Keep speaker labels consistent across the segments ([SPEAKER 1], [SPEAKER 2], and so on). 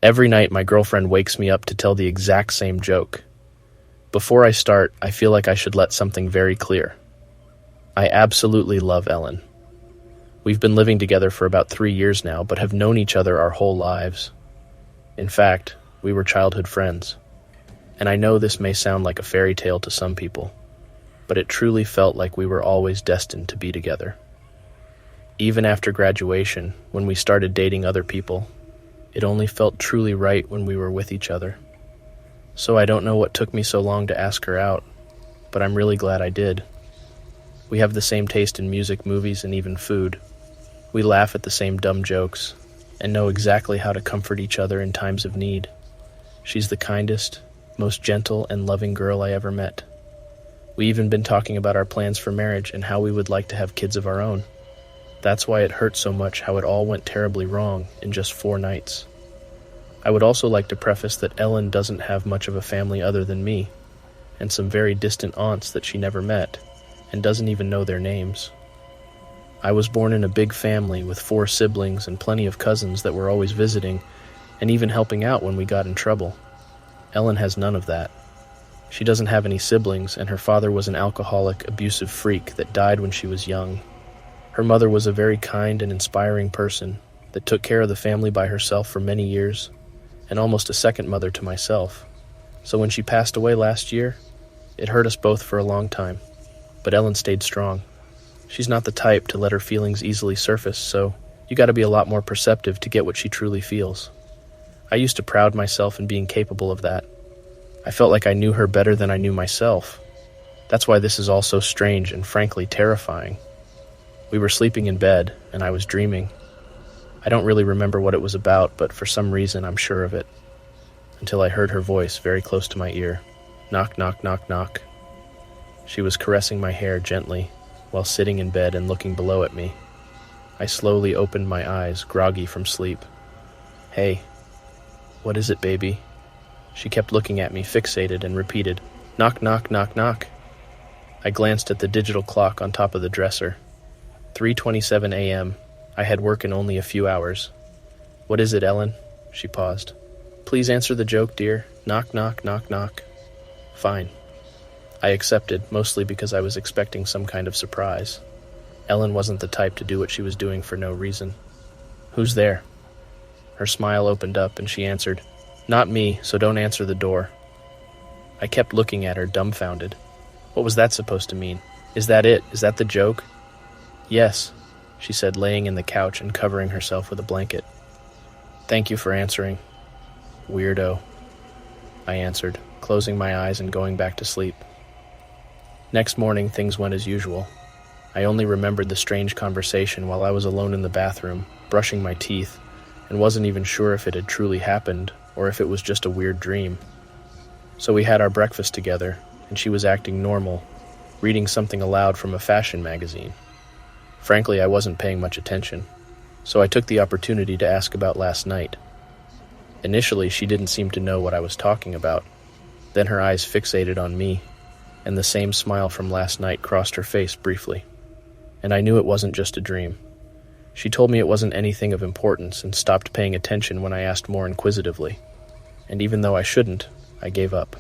[SPEAKER 1] Every night my girlfriend wakes me up to tell the exact same joke. Before I start, I feel like I should let something very clear. I absolutely love Ellen. We've been living together for about 3 years now, but have known each other our whole lives. In fact, we were childhood friends. And I know this may sound like a fairy tale to some people, but it truly felt like we were always destined to be together. Even after graduation, when we started dating other people, it only felt truly right when we were with each other. So I don't know what took me so long to ask her out, but I'm really glad I did. We have the same taste in music, movies, and even food. We laugh at the same dumb jokes, and know exactly how to comfort each other in times of need. She's the kindest, most gentle and loving girl I ever met. We even been talking about our plans for marriage and how we would like to have kids of our own. That's why it hurt so much how it all went terribly wrong in just 4 nights. I would also like to preface that Ellen doesn't have much of a family other than me, and some very distant aunts that she never met, and doesn't even know their names. I was born in a big family with 4 siblings and plenty of cousins that were always visiting, and even helping out when we got in trouble. Ellen has none of that. She doesn't have any siblings, and her father was an alcoholic, abusive freak that died when she was young. Her mother was a very kind and inspiring person that took care of the family by herself for many years, and almost a second mother to myself. So when she passed away last year, it hurt us both for a long time, but Ellen stayed strong. She's not the type to let her feelings easily surface, so you gotta be a lot more perceptive to get what she truly feels. I used to pride myself in being capable of that. I felt like I knew her better than I knew myself. That's why this is all so strange and frankly terrifying. We were sleeping in bed, and I was dreaming. I don't really remember what it was about, but for some reason I'm sure of it. Until I heard her voice very close to my ear. Knock, knock, knock, knock. She was caressing my hair gently, while sitting in bed and looking below at me. I slowly opened my eyes, groggy from sleep. Hey, what is it, baby? She kept looking at me, fixated, and repeated, knock, knock, knock, knock. I glanced at the digital clock on top of the dresser. 3:27 a.m. I had work in only a few hours. What is it, Ellen? She paused. Please answer the joke, dear. Knock, knock, knock, knock. Fine. I accepted, mostly because I was expecting some kind of surprise. Ellen wasn't the type to do what she was doing for no reason. Who's there? Her smile opened up and she answered, Not me, so don't answer the door. I kept looking at her, dumbfounded. What was that supposed to mean? Is that it? Is that the joke? Yes, she said, laying in the couch and covering herself with a blanket. Thank you for answering. Weirdo, I answered, closing my eyes and going back to sleep. Next morning, things went as usual. I only remembered the strange conversation while I was alone in the bathroom, brushing my teeth, and wasn't even sure if it had truly happened or if it was just a weird dream. So we had our breakfast together, and she was acting normal, reading something aloud from a fashion magazine. Frankly, I wasn't paying much attention, so I took the opportunity to ask about last night. Initially, she didn't seem to know what I was talking about. Then her eyes fixated on me, and the same smile from last night crossed her face briefly. And I knew it wasn't just a dream. She told me it wasn't anything of importance and stopped paying attention when I asked more inquisitively. And even though I shouldn't, I gave up.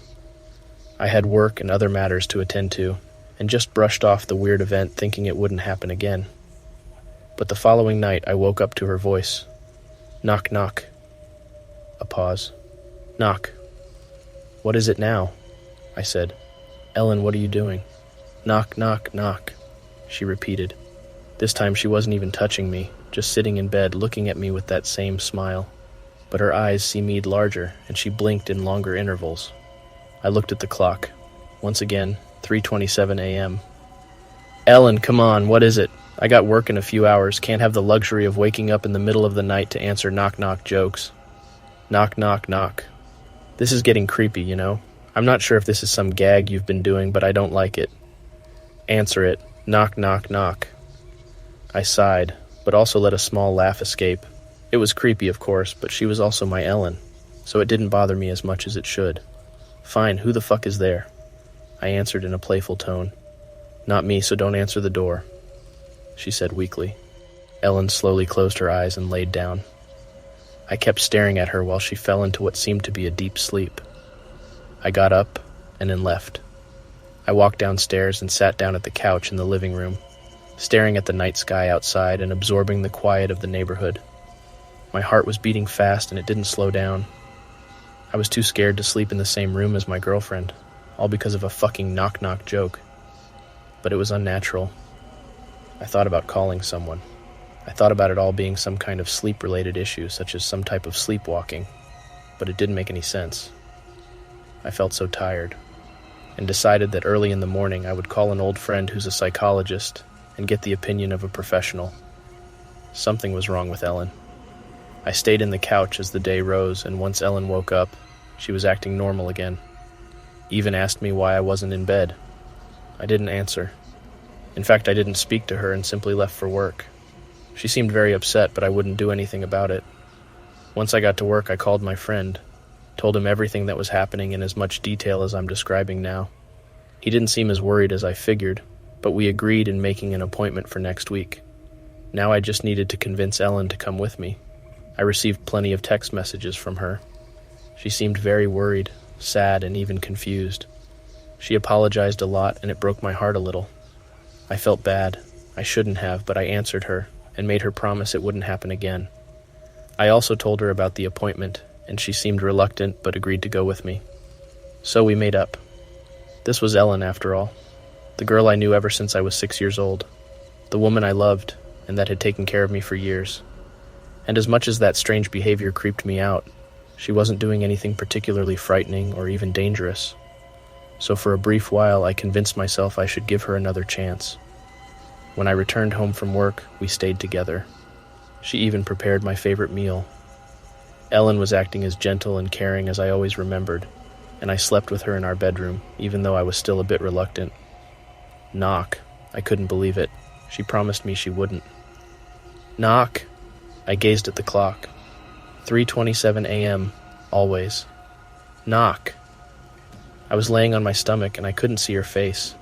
[SPEAKER 1] I had work and other matters to attend to, and just brushed off the weird event thinking it wouldn't happen again. But the following night I woke up to her voice. Knock, knock. A pause. Knock. What is it now? I said. Ellen, what are you doing? Knock, knock, knock, she repeated. This time she wasn't even touching me, just sitting in bed looking at me with that same smile. But her eyes seemed larger, and she blinked in longer intervals. I looked at the clock. Once again, 3:27 a.m. Ellen, come on, what is it? I got work in a few hours, can't have the luxury of waking up in the middle of the night to answer knock-knock jokes. Knock, knock, knock. This is getting creepy, you know? I'm not sure if this is some gag you've been doing, but I don't like it. Answer it. Knock, knock, knock. I sighed, but also let a small laugh escape. It was creepy, of course, but she was also my Ellen, so it didn't bother me as much as it should. Fine, who the fuck is there? I answered in a playful tone. Not me, so don't answer the door, she said weakly. Ellen slowly closed her eyes and laid down. I kept staring at her while she fell into what seemed to be a deep sleep. I got up and then left. I walked downstairs and sat down at the couch in the living room, staring at the night sky outside and absorbing the quiet of the neighborhood. My heart was beating fast and it didn't slow down. I was too scared to sleep in the same room as my girlfriend, all because of a fucking knock-knock joke. But it was unnatural. I thought about calling someone. I thought about it all being some kind of sleep-related issue, such as some type of sleepwalking, but it didn't make any sense. I felt so tired, and decided that early in the morning I would call an old friend who's a psychologist and get the opinion of a professional. Something was wrong with Ellen. I stayed in the couch as the day rose, and once Ellen woke up, she was acting normal again. Even asked me why I wasn't in bed. I didn't answer. In fact, I didn't speak to her and simply left for work. She seemed very upset, but I wouldn't do anything about it. Once I got to work, I called my friend, told him everything that was happening in as much detail as I'm describing now. He didn't seem as worried as I figured, but we agreed in making an appointment for next week. Now I just needed to convince Ellen to come with me. I received plenty of text messages from her. She seemed very worried, sad, and even confused. She apologized a lot, and it broke my heart a little. I felt bad. I shouldn't have, but I answered her and made her promise it wouldn't happen again. I also told her about the appointment, and she seemed reluctant but agreed to go with me. So we made up. This was Ellen, after all. The girl I knew ever since I was 6 years old. The woman I loved, and that had taken care of me for years. And as much as that strange behavior creeped me out, she wasn't doing anything particularly frightening or even dangerous. So for a brief while, I convinced myself I should give her another chance. When I returned home from work, we stayed together. She even prepared my favorite meal. Ellen was acting as gentle and caring as I always remembered, and I slept with her in our bedroom, even though I was still a bit reluctant. Knock. I couldn't believe it. She promised me she wouldn't. Knock. I gazed at the clock. 3:27 a.m., always. Knock. I was laying on my stomach and I couldn't see her face.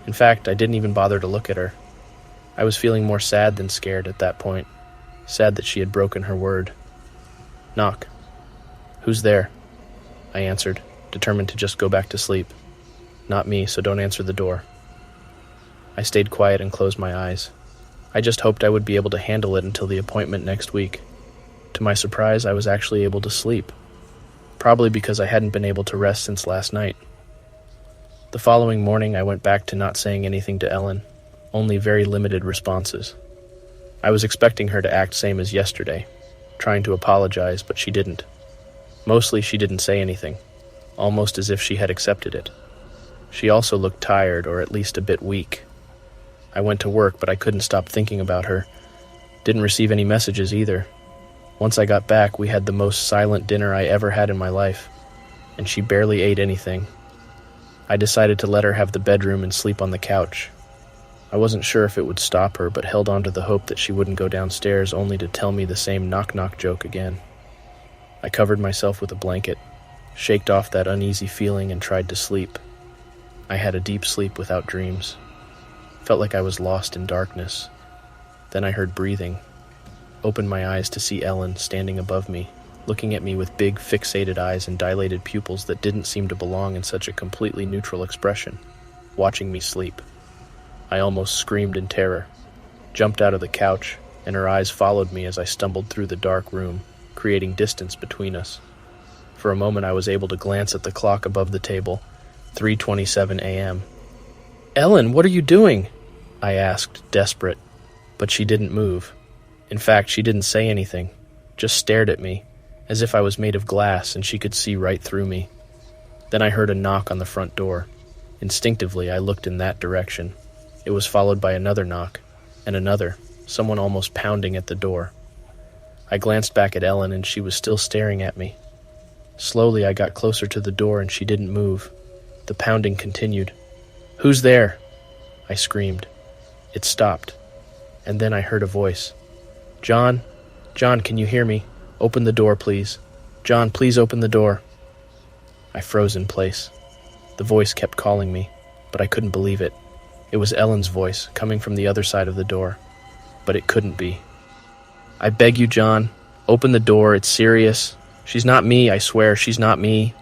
[SPEAKER 1] In fact, I didn't even bother to look at her. I was feeling more sad than scared at that point. Sad that she had broken her word. Knock. Who's there? I answered, determined to just go back to sleep. Not me, so don't answer the door. I stayed quiet and closed my eyes. I just hoped I would be able to handle it until the appointment next week. To my surprise, I was actually able to sleep. Probably because I hadn't been able to rest since last night. The following morning, I went back to not saying anything to Ellen, only very limited responses. I was expecting her to act same as yesterday, trying to apologize, but she didn't. Mostly she didn't say anything, almost as if she had accepted it. She also looked tired, or at least a bit weak. I went to work, but I couldn't stop thinking about her. Didn't receive any messages either. Once I got back, we had the most silent dinner I ever had in my life, and she barely ate anything. I decided to let her have the bedroom and sleep on the couch. I wasn't sure if it would stop her, but held on to the hope that she wouldn't go downstairs only to tell me the same knock-knock joke again. I covered myself with a blanket, shaked off that uneasy feeling, and tried to sleep. I had a deep sleep without dreams. Felt like I was lost in darkness. Then I heard breathing. Opened my eyes to see Ellen standing above me, looking at me with big, fixated eyes and dilated pupils that didn't seem to belong in such a completely neutral expression, watching me sleep. I almost screamed in terror, jumped out of the couch, and her eyes followed me as I stumbled through the dark room, creating distance between us. For a moment I was able to glance at the clock above the table, 3:27 a.m. "Ellen, what are you doing?" I asked, desperate, but she didn't move. In fact, she didn't say anything, just stared at me, as if I was made of glass and she could see right through me. Then I heard a knock on the front door. Instinctively, I looked in that direction. It was followed by another knock, and another, someone almost pounding at the door. I glanced back at Ellen and she was still staring at me. Slowly, I got closer to the door and she didn't move. The pounding continued. "Who's there?" I screamed. It stopped, and then I heard a voice. "John? John, can you hear me? Open the door, please. John, please open the door." I froze in place. The voice kept calling me, but I couldn't believe it. It was Ellen's voice, coming from the other side of the door, but it couldn't be. "I beg you, John. Open the door, it's serious. She's not me, I swear, she's not me.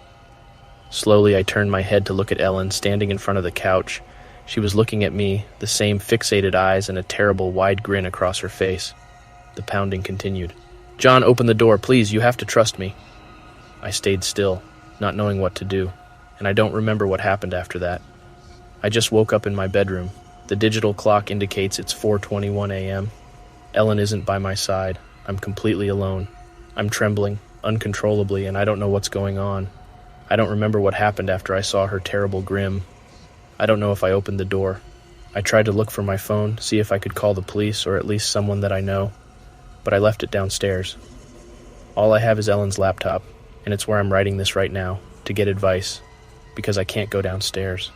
[SPEAKER 1] Slowly, I turned my head to look at Ellen, standing in front of the couch. She was looking at me, the same fixated eyes and a terrible wide grin across her face. The pounding continued. John, open the door, please, you have to trust me. I stayed still, not knowing what to do, and I don't remember what happened after that. I just woke up in my bedroom. The digital clock indicates it's 4:21 a.m. Ellen isn't by my side. I'm completely alone. I'm trembling, uncontrollably, and I don't know what's going on. I don't remember what happened after I saw her terrible grin. I don't know if I opened the door. I tried to look for my phone, see if I could call the police or at least someone that I know, but I left it downstairs. All I have is Ellen's laptop, and it's where I'm writing this right now, to get advice, because I can't go downstairs.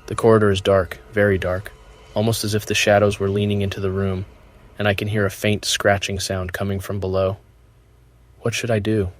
[SPEAKER 1] The corridor is dark, very dark, almost as if the shadows were leaning into the room, and I can hear a faint scratching sound coming from below. What should I do?